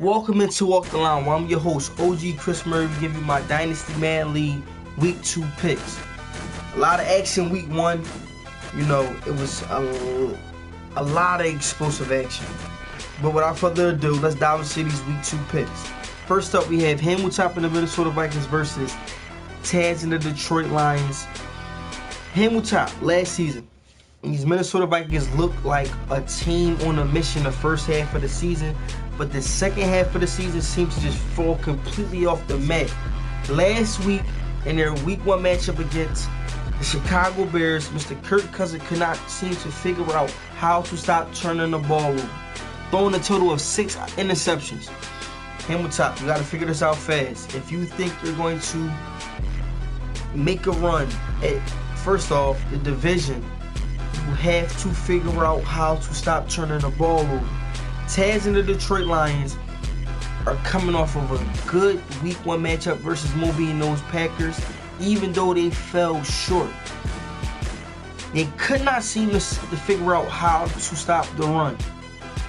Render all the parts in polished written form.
Welcome into Walk the Line, where I'm your host, OG Chris Murray, give you my Dynasty Madden League Week 2 picks. A lot of action Week 1. You know, it was a lot of explosive action. But without further ado, let's dive into these Week 2 picks. First up, we have Hamilton and the Minnesota Vikings versus Taz and the Detroit Lions. Hamilton, last season, these Minnesota Vikings looked like a team on a mission the first half of the season, but the second half of the season seems to just fall completely off the mat. Last week, in their Week 1 matchup against the Chicago Bears, Mr. Kirk Cousins could not seem to figure out how to stop turning the ball over, throwing a total of 6 interceptions. Hamilton, you got to figure this out fast. If you think you're going to make a run at, first off, the division, you have to figure out how to stop turning the ball over. Taz and the Detroit Lions are coming off of a good Week 1 matchup versus Moby and those Packers, even though they fell short. They could not seem to figure out how to stop the run.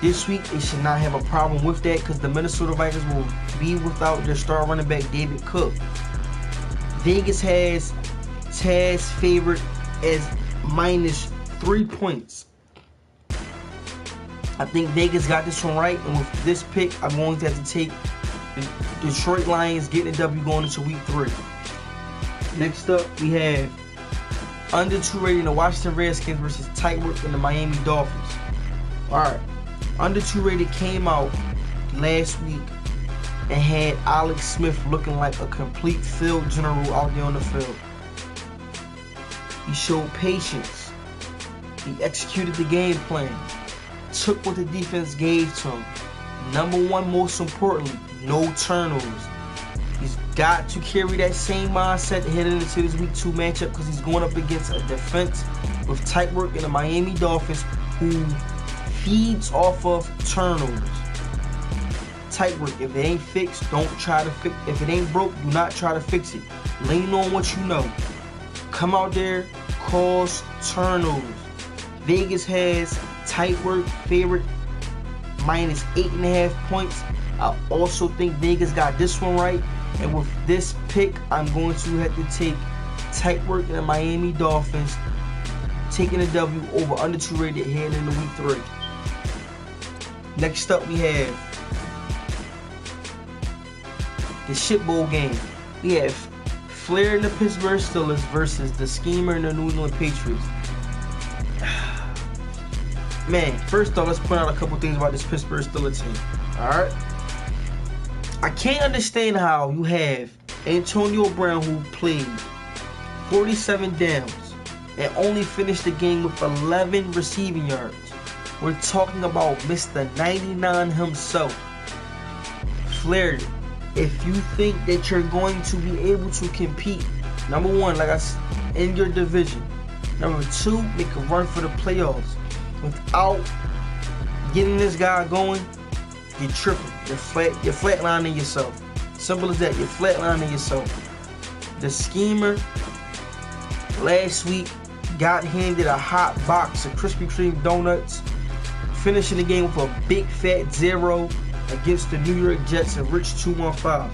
This week, they should not have a problem with that because the Minnesota Vikings will be without their star running back, David Cook. Vegas has Taz favored as minus 3 points. I think Vegas got this one right, and with this pick, I'm going to have to take the Detroit Lions getting a W going into Week 3. Next up, we have under 2 rating the Washington Redskins versus tight work in the Miami Dolphins. Alright, under 2 rated came out last week and had Alex Smith looking like a complete field general out there on the field. He showed patience. He executed the game plan. Took what the defense gave to him. Number one, most importantly, no turnovers. He's got to carry that same mindset heading into this Week 2 matchup because he's going up against a defense with tight work in the Miami Dolphins who feeds off of turnovers. Tight work. If it ain't fixed, don't try to fix. If it ain't broke, do not try to fix it. Lean on what you know. Come out there, cause turnovers. Vegas has tight work favorite minus 8.5 points. I also think Vegas got this one right. And with this pick, I'm going to have to take tight work in the Miami Dolphins, taking a W over under 2 rated heading into Week 3. Next up, we have the Shit Bowl game. We have Flair and the Pittsburgh Steelers versus the Schemer and the New England Patriots. Man, first off, let's point out a couple things about this Pittsburgh Steelers team. Alright? I can't understand how you have Antonio Brown, who played 47 downs and only finished the game with 11 receiving yards. We're talking about Mr. 99 himself. Flair, if you think that you're going to be able to compete, number one, like I said, in your division. Number two, make a run for the playoffs. Without getting this guy going, you're tripping. You're flatlining yourself. Simple as that. You're flatlining yourself. The Schemer last week got handed a hot box of Krispy Kreme donuts, finishing the game with a big fat 0 against the New York Jets and Rich 215.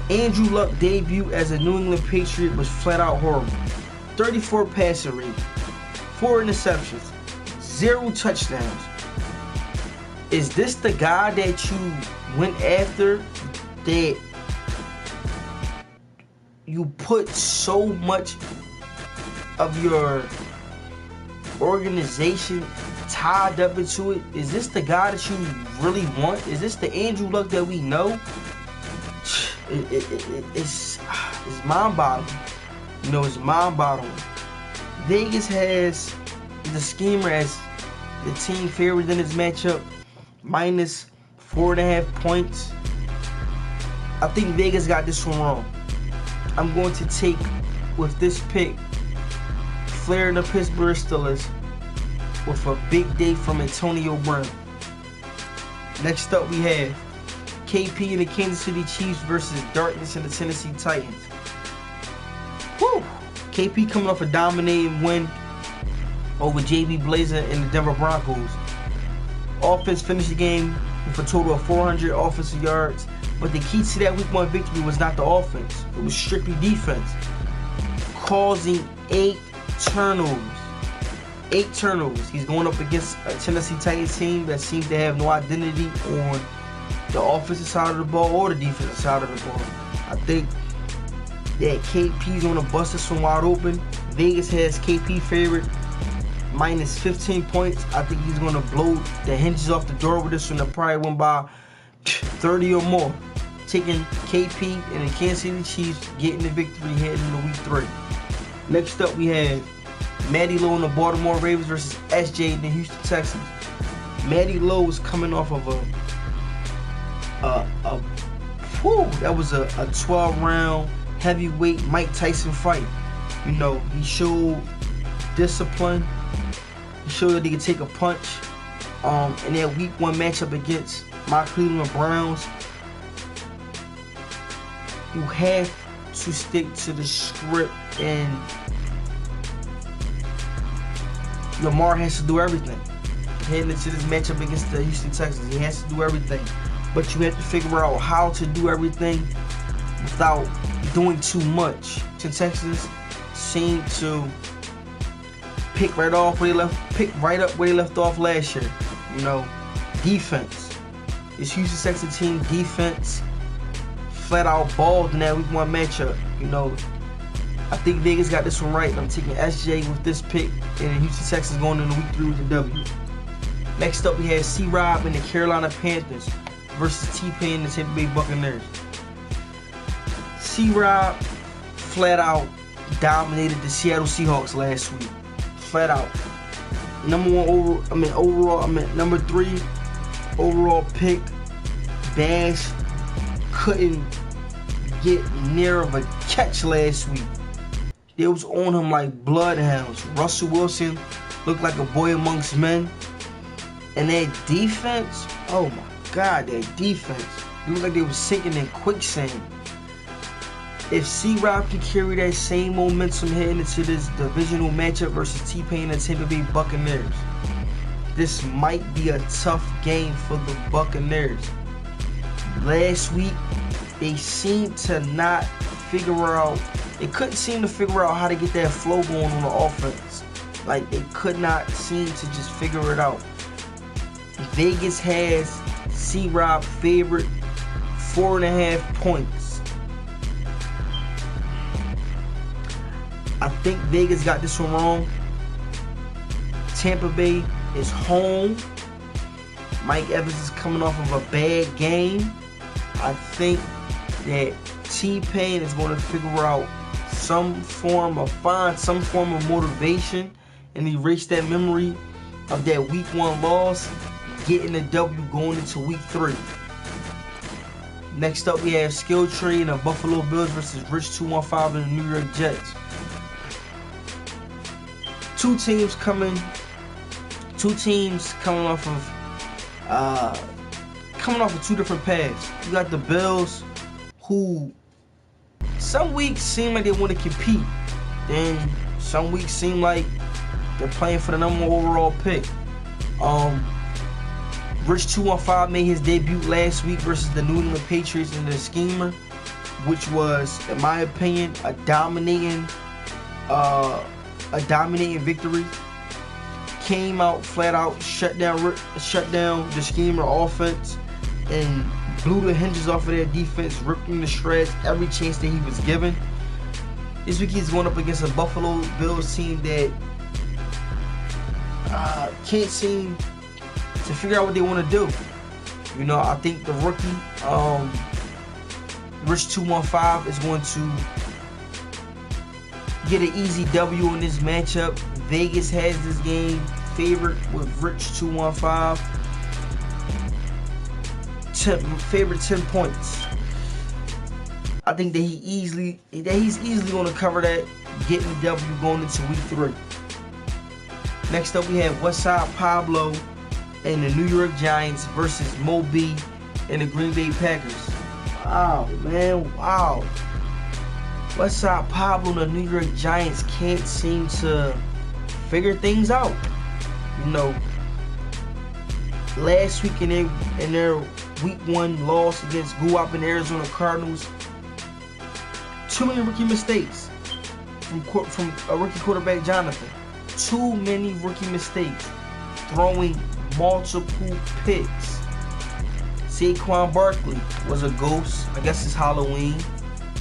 Andrew Luck's debut as a New England Patriot was flat out horrible. 34 passing rating, 4 interceptions, 0 touchdowns. Is this the guy that you went after, that you put so much of your organization tied up into it? Is this the guy that you really want? Is this the Andrew Luck that we know? It's mind-boggling. You know, it's mind-boggling. Vegas has the Schemer as the team favored in this matchup, minus 4.5 points. I think Vegas got this one wrong. I'm going to take, with this pick, Flair and the Pittsburgh Steelers with a big day from Antonio Brown. Next up, we have KP and the Kansas City Chiefs versus Darkness and the Tennessee Titans. Woo! KP coming off a dominating win over JB Blazer and the Denver Broncos. Offense finished the game with a total of 400 offensive yards. But the key to that Week 1 victory was not the offense. It was strictly defense, causing 8 turnovers. 8 turnovers. He's going up against a Tennessee Titans team that seems to have no identity on the offensive side of the ball or the defensive side of the ball. I think that KP's going to bust this one wide open. Vegas has KP favorite minus 15 points. I think he's going to blow the hinges off the door with this one. They'll probably win by 30 or more. Taking KP and the Kansas City Chiefs getting the victory heading into Week 3. Next up, we have Matty Lowe and the Baltimore Ravens versus SJ and the Houston Texans. Matty Lowe was coming off of that was a 12-round heavyweight Mike Tyson fight. You know, he showed discipline. He showed that he could take a punch. In that Week 1 matchup against my Cleveland Browns, you have to stick to the script, and Lamar has to do everything. Heading into this matchup against the Houston Texans, he has to do everything. But you have to figure out how to do everything without doing too much. The Texans seem to pick right up where they left off last year. You know, defense. This Houston Texans team defense flat out balled in that Week 1 matchup. You know, I think Vegas got this one right. I'm taking SJ with this pick, and the Houston Texans going into Week 3 with the W. Next up, we had C-Rob and the Carolina Panthers versus T-Pain and the Tampa Bay Buccaneers. C-Rob flat out dominated the Seattle Seahawks last week. Flat out. Number 3 overall pick. Bash couldn't get near of a catch last week. They was on him like bloodhounds. Russell Wilson looked like a boy amongst men. And that defense, oh my God, that defense. It looked like they were sinking in quicksand. If C-Rob can carry that same momentum heading into this divisional matchup versus T-Pain and Tampa Bay Buccaneers, this might be a tough game for the Buccaneers. Last week, they seemed to not couldn't seem to figure out how to get that flow going on the offense. Like, they could not seem to just figure it out. Vegas has C-Rob favorite 4.5 points. I think Vegas got this one wrong. Tampa Bay is home. Mike Evans is coming off of a bad game. I think that T-Pain is going to figure out find some form of motivation and erase that memory of that Week 1 loss, getting the W going into Week 3. Next up, we have Skill Trade and the Buffalo Bills versus Rich 215 and the New York Jets. Two teams coming off of two different paths. You got the Bills, who some weeks seem like they want to compete, then some weeks seem like they're playing for the number 1 overall pick. Rich 215 made his debut last week versus the New England Patriots in the Schemer, which was, in my opinion, a dominating victory. Came out flat out, shut down the Schemer offense, and blew the hinges off of their defense, ripped them to shreds every chance that he was given. This week he's going up against a Buffalo Bills team that can't seem to figure out what they want to do. You know, I think the rookie, Rich 215, is going to get an easy W in this matchup. Vegas has this game favorite with Rich 215. Favorite 10 points. I think that he's easily going to cover that, getting the W going into Week 3. Next up, we have Westside Pablo and the New York Giants versus Mo B and the Green Bay Packers. Wow, man, wow. Westside Pablo and the New York Giants can't seem to figure things out. You know, last week in their week 1 loss against Guwap and Arizona Cardinals, too many rookie mistakes from a rookie quarterback, Jonathan. Too many rookie mistakes, throwing multiple picks. Saquon Barkley was a ghost. I guess it's Halloween.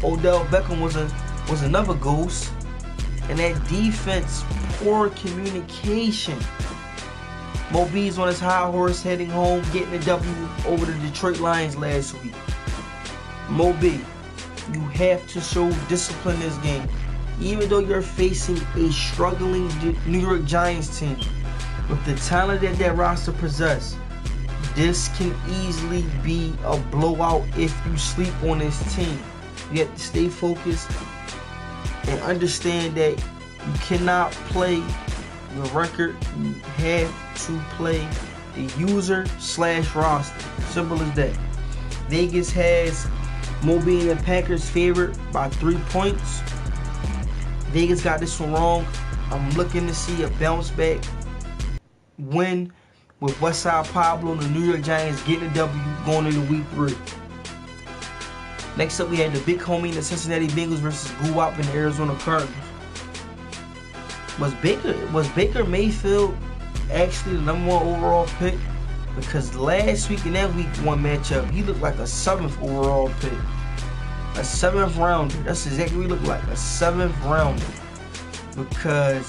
Odell Beckham was another ghost. And that defense, poor communication. Mo B's on his high horse heading home, getting a W over the Detroit Lions last week. Mo B, you have to show discipline this game. Even though you're facing a struggling New York Giants team, with the talent that roster possesses, this can easily be a blowout if you sleep on this team. You have to stay focused and understand that you cannot play your record. You have to play the user/roster. Simple as that. Vegas has Mo being the Packers favorite by 3 points. Vegas got this one wrong. I'm looking to see a bounce back win with Westside Pablo and the New York Giants getting a W going into week 3. Next up, we had the big homie, the Cincinnati Bengals versus Guwap and the Arizona Cardinals. Was Baker Mayfield actually the number 1 overall pick? Because last week in that week 1 matchup, he looked like a 7th overall pick. A 7th rounder. That's exactly what he looked like. A 7th rounder. Because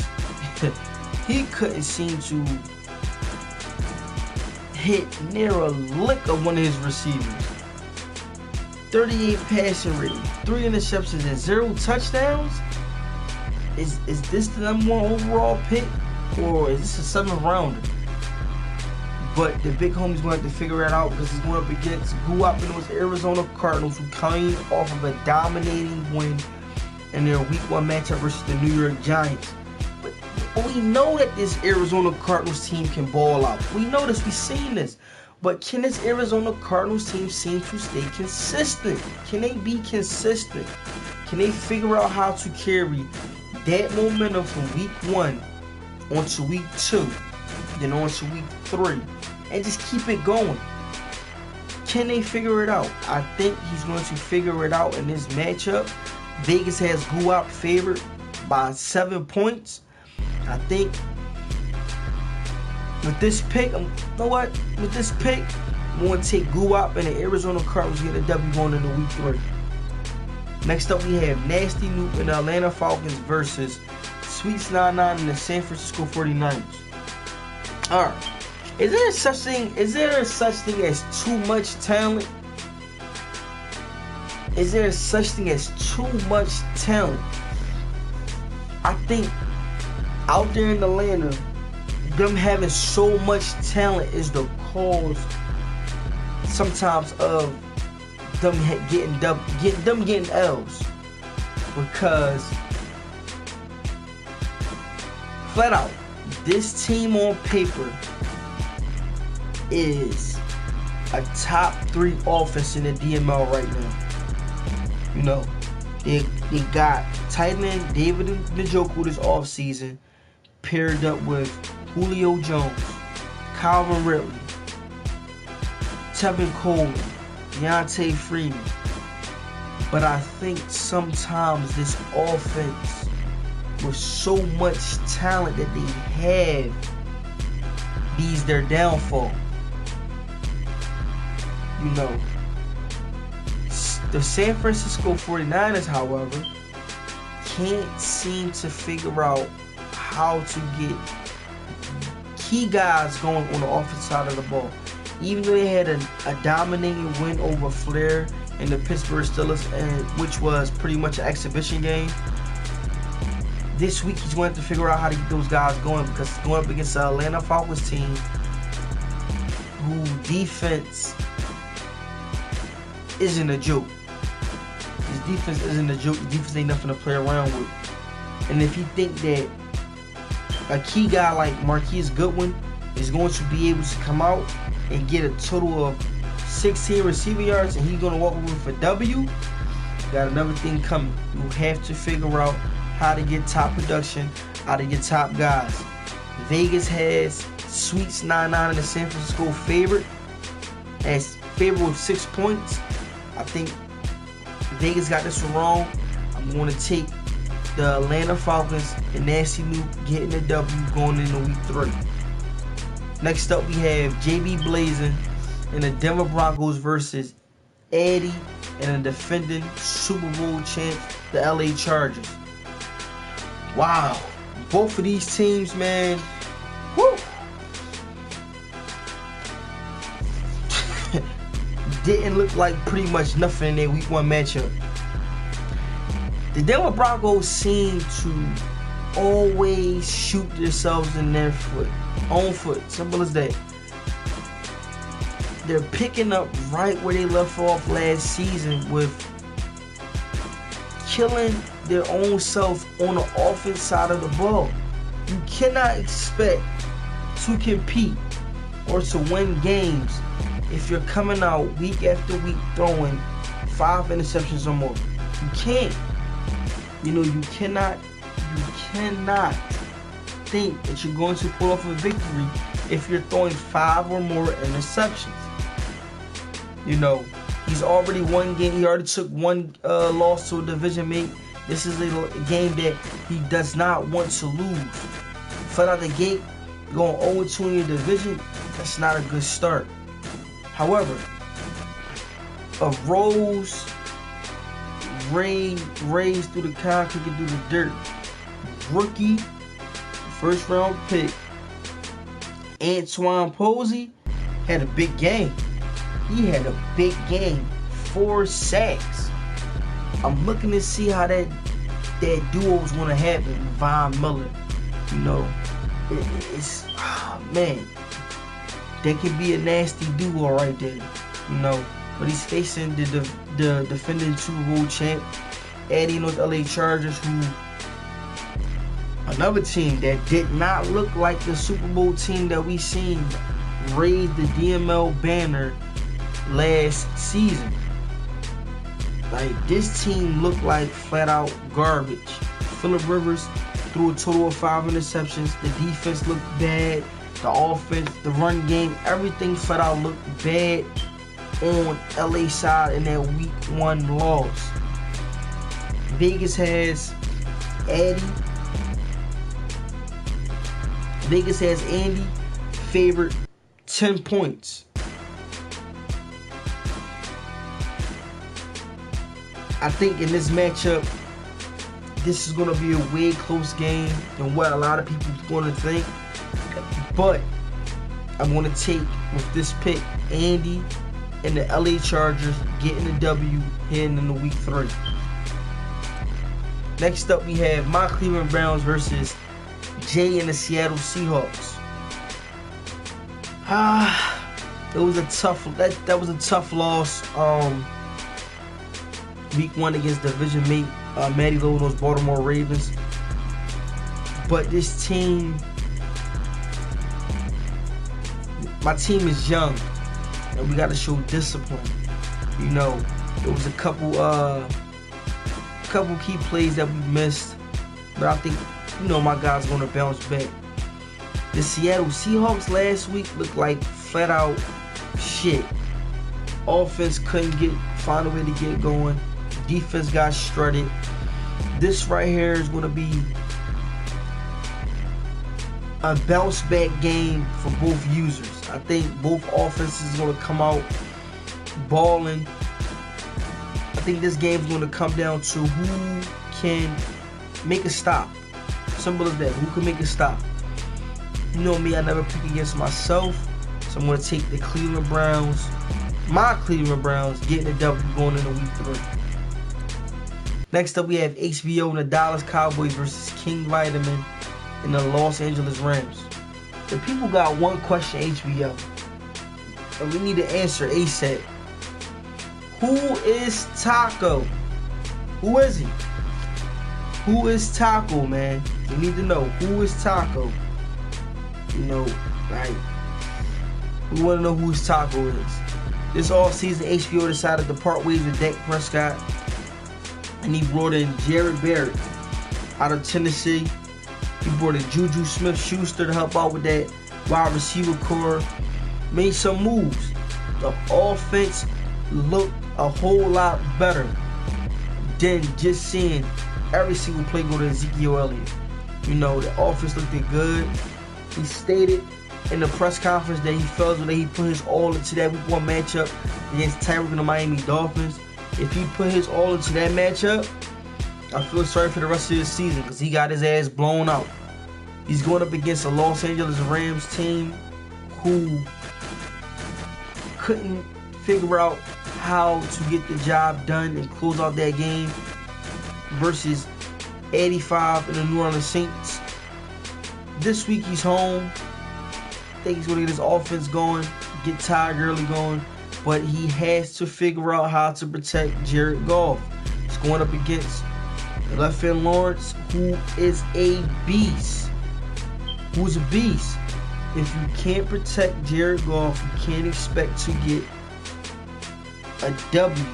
he couldn't seem to hit near a lick of one of his receivers. 38 passing rating, 3 interceptions, and 0 touchdowns. Is this the number 1 overall pick, or is this a 7th rounder? But the big homie's going to have to figure it out because he's going up against Guwap and those Arizona Cardinals, who came off of a dominating win in their week 1 matchup versus the New York Giants. But we know that this Arizona Cardinals team can ball out. We know this. We've seen this. But can this Arizona Cardinals team seem to stay consistent? Can they be consistent? Can they figure out how to carry that momentum from week 1 onto week 2, then onto week 3, and just keep it going? Can they figure it out? I think he's going to figure it out in this matchup. Vegas has Guwap favored by 7 points. I think with this pick, you know what? With this pick, I'm going to take Guwap and the Arizona Cardinals get a W going into week 3. Next up, we have Nasty Noop and the Atlanta Falcons versus Sweets 99 and the San Francisco 49ers. Alright. Is there such thing as too much talent? Is there such thing as too much talent? I think out there in Atlanta, them having so much talent is the cause sometimes of them getting L's. Because flat out, this team on paper is a top 3 offense in the DML right now. You know, they got tight end David Njoku this offseason, paired up with Julio Jones, Calvin Ridley, Tevin Coleman, Deontay Freeman. But I think sometimes this offense, with so much talent that they have, beats their downfall. You know, the San Francisco 49ers, however, can't seem to figure out how to get key guys going on the offensive side of the ball. Even though they had a dominating win over Flair and the Pittsburgh Steelers, which was pretty much an exhibition game, this week he's going to have to figure out how to get those guys going, because he's going up against the Atlanta Falcons team, who defense isn't a joke. His defense isn't a joke. His defense ain't nothing to play around with. And if you think that a key guy like Marquise Goodwin is going to be able to come out and get a total of 16 receiving yards and he's going to walk away with a W, you got another thing coming. You have to figure out how to get top production out of your top guys. Vegas has Sweets 9-9 in the San Francisco favorite. As favorite with 6 points. I think Vegas got this one wrong. I'm going to take the Atlanta Falcons and Nasty Nuke getting the W going into week 3. Next up, we have JB Blazing and the Denver Broncos versus Eddie and the defending Super Bowl champs, the LA Chargers. Wow. Both of these teams, man. Woo. Didn't look like pretty much nothing in their week 1 matchup. The Denver Broncos seem to always shoot themselves in their own foot. Simple as that. They're picking up right where they left off last season with killing their own self on the offense side of the ball. You cannot expect to compete or to win games if you're coming out week after week throwing 5 interceptions or more. You can't. You cannot think that you're going to pull off a victory if you're throwing 5 or more interceptions. He's already won game. He already took one loss to a division mate. This is a game that he does not want to lose. Flat out the gate, going 0-2 in your division, that's not a good start. However, a rose raised through the concrete and through the dirt. Rookie, first round pick, Antoine Posey had a big game. He had a big game. 4 sacks. I'm looking to see how that duo is going to happen with Von Miller. It's man, that could be a nasty duo right there. But he's facing the defending Super Bowl champ, Eddie and those LA Chargers, who another team that did not look like the Super Bowl team that we seen raise the DML banner last season. Like, this team looked like flat out garbage. Phillip Rivers threw a total of 5 interceptions. The defense looked bad. The offense, the run game, everything flat out looked bad on LA side in that week 1 loss. Vegas has Andy favored 10 points. I think in this matchup, this is going to be a way close game than what a lot of people are going to think. But I'm going to take, with this pick, Andy and the LA Chargers getting the W heading into week 3. Next up, we have my Cleveland Browns versus Jay and the Seattle Seahawks. It was a tough. That was a tough loss. Week 1 against division mate Matty Lowe and those Baltimore Ravens. But this team, my team is young, and we got to show discipline. There was a couple key plays that we missed, but I think my guys going to bounce back. The Seattle Seahawks last week looked like flat out shit. Offense couldn't find a way to get going. Defense got strutted. This right here is going to be a bounce back game for both users. I think both offenses are going to come out balling. I think this game is going to come down to who can make a stop. Simple as that. Who can make a stop? You know me, I never pick against myself. So I'm going to take the Cleveland Browns, my Cleveland Browns, getting the W going into week 3. Next up, we have HBO and the Dallas Cowboys versus King Vitamin and the Los Angeles Rams. The people got one question, HBO, and we need to answer ASAP. Who is Taco? Who is he? Who is Taco, man? We need to know. Who is Taco? Right? We want to know who his Taco is. This offseason, HBO decided to part ways with Dak Prescott, and he brought in Jared Barrett out of Tennessee. He brought in Juju Smith-Schuster to help out with that wide receiver core made some moves. The offense looked a whole lot better than just seeing every single play go to Ezekiel Elliott. You know, the offense looked good. He stated in the press conference that he felt that he put his all into that week 1 matchup against Tyreek and the Miami Dolphins. If he put his all into that matchup, I feel sorry for the rest of his season because he got his ass blown out. He's going up against a Los Angeles Rams team who couldn't figure out how to get the job done and close out that game versus 85 and the New Orleans Saints. This week he's home. I think he's going to get his offense going, get Todd Gurley going, but he has to figure out how to protect Jared Goff. He's going up against Left-Hand Lawrence, who is a beast. Who's a beast. If you can't protect Jared Goff, you can't expect to get a W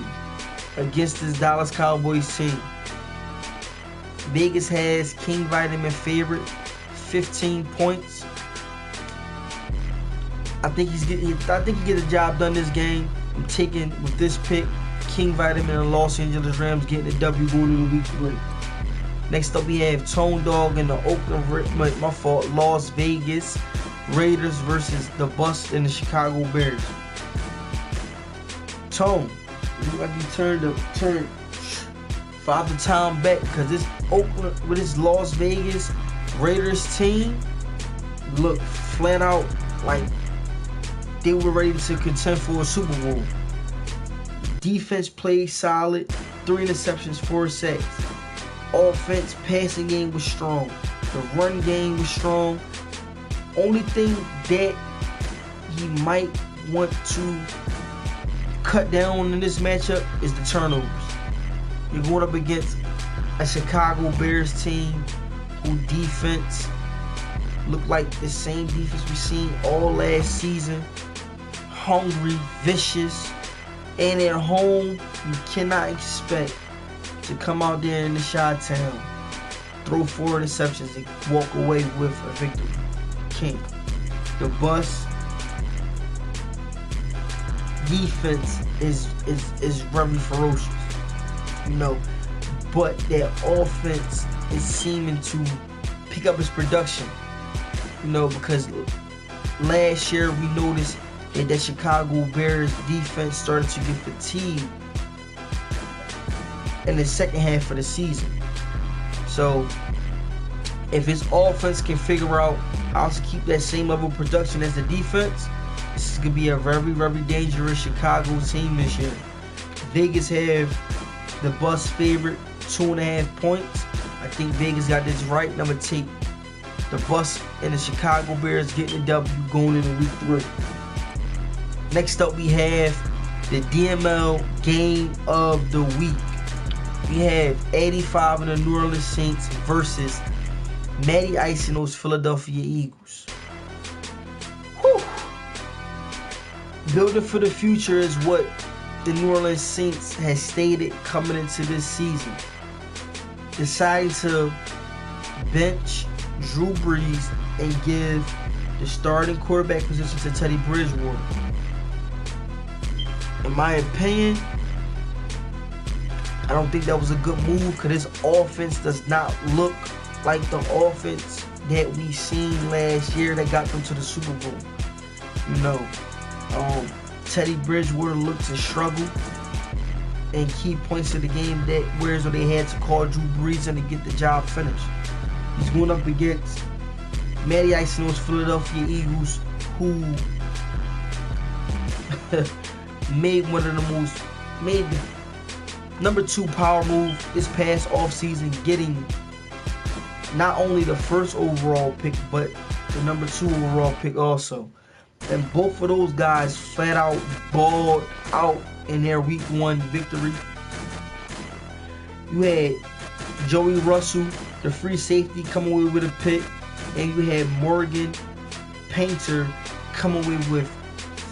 against this Dallas Cowboys team. Vegas has King Vitamin favorite, 15 points. I think he get the job done this game. I'm taking with this pick King Vitamin and Los Angeles Rams getting a W going into week 3. Next up we have Tone Dog and the Las Vegas Raiders versus the Bust and the Chicago Bears. Tone, you got to turn Father Time back because this Oakland with this Las Vegas Raiders team look flat out like they were ready to contend for a Super Bowl. Defense played solid, 3 interceptions, 4 sacks. Offense, passing game was strong. The run game was strong. Only thing that he might want to cut down in this matchup is the turnovers. You're going up against a Chicago Bears team who defense looked like the same defense we seen all last season. Hungry, vicious, and at home, you cannot expect to come out there in the Chi-Town, throw 4 interceptions, and walk away with a victory. Can't. The Bus defense is very ferocious, you know, but their offense is seeming to pick up its production, you know, because last year we noticed that the Chicago Bears defense started to get fatigued in the second half of the season. So if his offense can figure out how to keep that same level of production as the defense, this is going to be a very, very dangerous Chicago team this year. Vegas have the Bus favorite, 2.5 points. I think Vegas got this right, and I'm going to take the Bus and the Chicago Bears getting the W going into week 3. Next up, we have the DML game of the week. We have 85 and the New Orleans Saints versus Matty Ice and those Philadelphia Eagles. Whew. Building for the future is what the New Orleans Saints has stated coming into this season. Deciding to bench Drew Brees and give the starting quarterback position to Teddy Bridgewater. In my opinion, I don't think that was a good move because this offense does not look like the offense that we seen last year that got them to the Super Bowl. You know, Teddy Bridgewater looked to struggle in key points of the game that whereas they had to call Drew Brees in to get the job finished. He's going up against Matty Ice and those Philadelphia Eagles who made the number 2 power move this past offseason, getting not only the first overall pick, but the number 2 overall pick also. And both of those guys flat out balled out in their week 1 victory. You had Joey Russell, the free safety, come away with a pick, and you had Morgan Painter come away with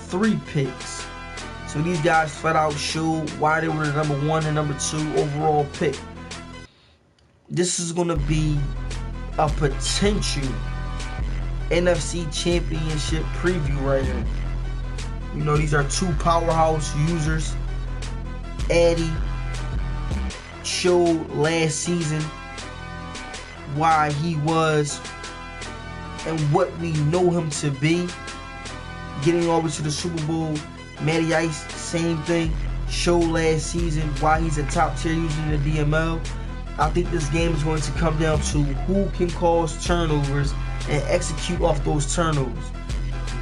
3 picks. So these guys flat out showed why they were the number 1 and number 2 overall pick. This is going to be a potential NFC Championship preview right here. You know, these are two powerhouse users. Addy showed last season why he was and what we know him to be. Getting over to the Super Bowl. Matty Ice, same thing. Showed last season why he's a top tier user in the DML. I think this game is going to come down to who can cause turnovers and execute off those turnovers.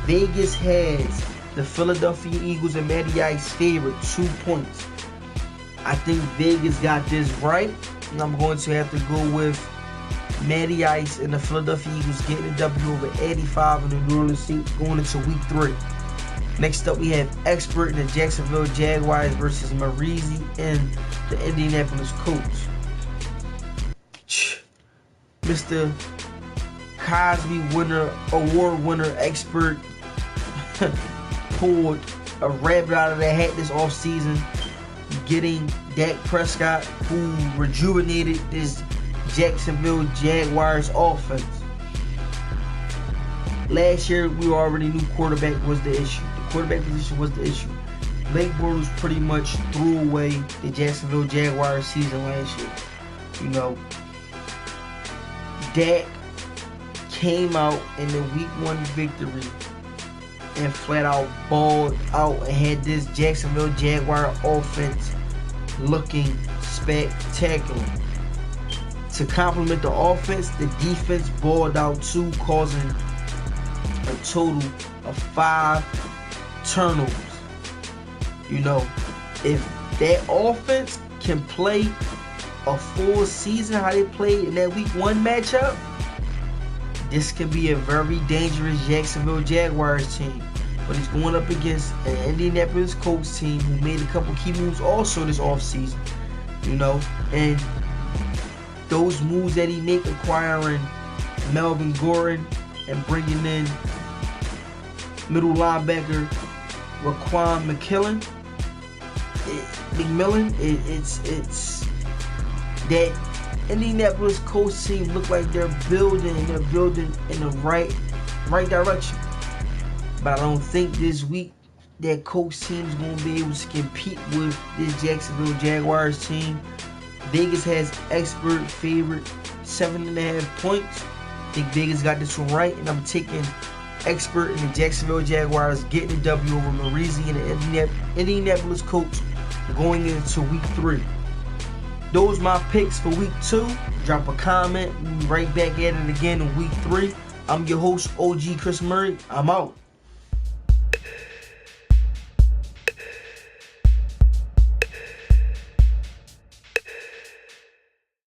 Vegas has the Philadelphia Eagles and Matty Ice favored 2 points. I think Vegas got this right, and I'm going to have to go with Matty Ice and the Philadelphia Eagles getting a W over 85 in the New Orleans Saints going into week 3. Next up, we have Expert in the Jacksonville Jaguars versus Marizi and the Indianapolis Colts. Mr. Cosby award winner Expert pulled a rabbit out of the hat this offseason, getting Dak Prescott, who rejuvenated this Jacksonville Jaguars offense. Last year, we already knew quarterback was the issue. The quarterback position was the issue. Blake Bortles pretty much threw away the Jacksonville Jaguars season last year. You know, Dak came out in the week 1 victory and flat out balled out and had this Jacksonville Jaguar offense looking spectacular. To complement the offense, the defense balled out too, causing a total of 5 turnovers. You know, if that offense can play a full season how they played in that week 1 matchup, this could be a very dangerous Jacksonville Jaguars team. But he's going up against an Indianapolis Colts team who made a couple key moves also this offseason. You know, and those moves that he made, acquiring Melvin Gordon and bringing in middle linebacker Raquan McMillan, it's that Indianapolis Colts team look like they're building in the right direction. But I don't think this week that Colts team is going to be able to compete with this Jacksonville Jaguars team. Vegas has Expert favorite 7.5 points. I think Vegas got this one right, and I'm taking Expert in the Jacksonville Jaguars getting the W over Marizi and the Indianapolis Colts going into week 3. Those my picks for week 2. Drop a comment. We'll be right back at it again in week 3. I'm your host, OG Chris Murray. I'm out.